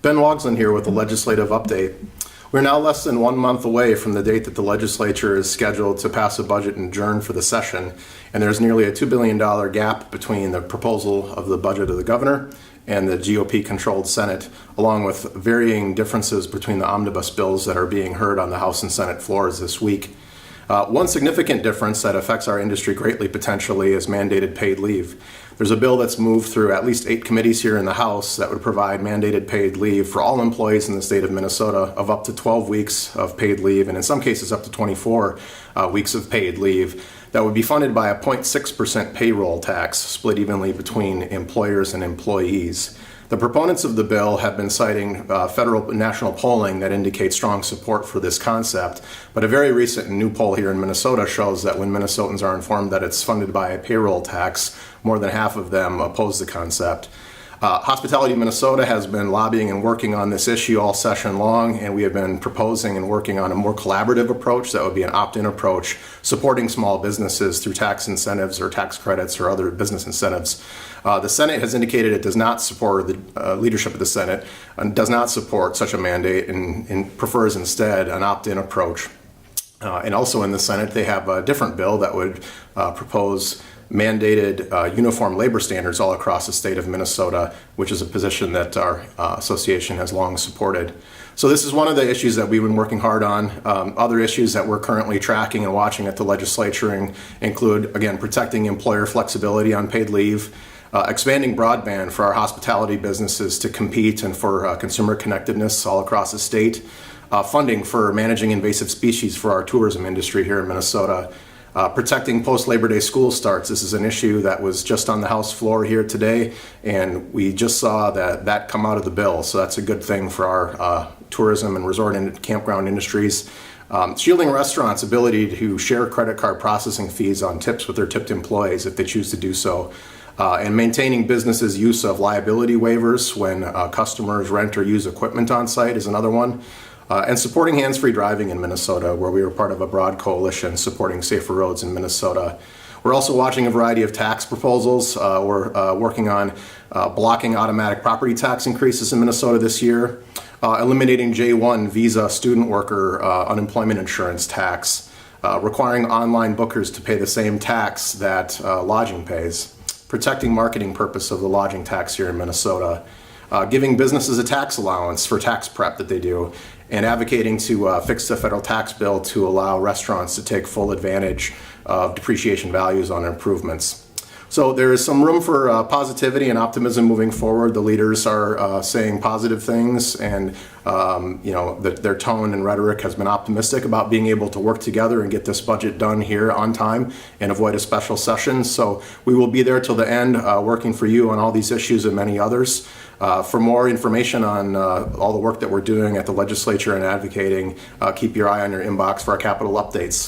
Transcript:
Ben Wogslin here with the legislative update. We're now less than 1 month away from the date that the legislature is scheduled to pass a budget and adjourn for the session, and there's nearly a $2 billion gap between the proposal of the budget of the governor and the GOP-controlled Senate, along with varying differences between the omnibus bills that are being heard on the House and Senate floors this week. One significant difference that affects our industry greatly potentially is mandated paid leave. There's a bill that's moved through at least 8 committees here in the House that would provide mandated paid leave for all employees in the state of Minnesota of up to 12 weeks of paid leave, and in some cases up to 24 weeks of paid leave. That would be funded by a 0.6% payroll tax split evenly between employers and employees. The proponents of the bill have been citing federal and national polling that indicates strong support for this concept, but a very recent new poll here in Minnesota shows that when Minnesotans are informed that it's funded by a payroll tax, more than half of them oppose the concept. Hospitality Minnesota has been lobbying and working on this issue all session long, and we have been proposing and working on a more collaborative approach that would be an opt-in approach, supporting small businesses through tax incentives or tax credits or other business incentives. The Senate has indicated it does not support, the leadership of the Senate does not support such a mandate and prefers instead an opt-in approach. And also in the Senate, they have a different bill that would propose mandated uniform labor standards all across the state of Minnesota, which is a position that our association has long supported. So this is one of the issues that we've been working hard on. Other issues that we're currently tracking and watching at the legislature include, again, protecting employer flexibility on paid leave, expanding broadband for our hospitality businesses to compete and for consumer connectedness all across the state, funding for managing invasive species for our tourism industry here in Minnesota, protecting post-Labor Day school starts. This is an issue that was just on the House floor here today, and we just saw that come out of the bill, so that's a good thing for our tourism and resort and campground industries. Shielding restaurants' ability to share credit card processing fees on tips with their tipped employees if they choose to do so. And maintaining businesses' use of liability waivers when customers rent or use equipment on site is another one. And supporting hands-free driving in Minnesota, where we were part of a broad coalition supporting safer roads in Minnesota. We're also watching a variety of tax proposals. We're working on blocking automatic property tax increases in Minnesota this year, eliminating J-1 visa student worker unemployment insurance tax, requiring online bookers to pay the same tax that lodging pays, protecting marketing purpose of the lodging tax here in Minnesota, giving businesses a tax allowance for tax prep that they do, and advocating to fix the federal tax bill to allow restaurants to take full advantage of depreciation values on improvements. So there is some room for positivity and optimism moving forward. The leaders are saying positive things, and their tone and rhetoric has been optimistic about being able to work together and get this budget done here on time and avoid a special session. So we will be there till the end, working for you on all these issues and many others. For more information on all the work that we're doing at the legislature and advocating, keep your eye on your inbox for our capital updates.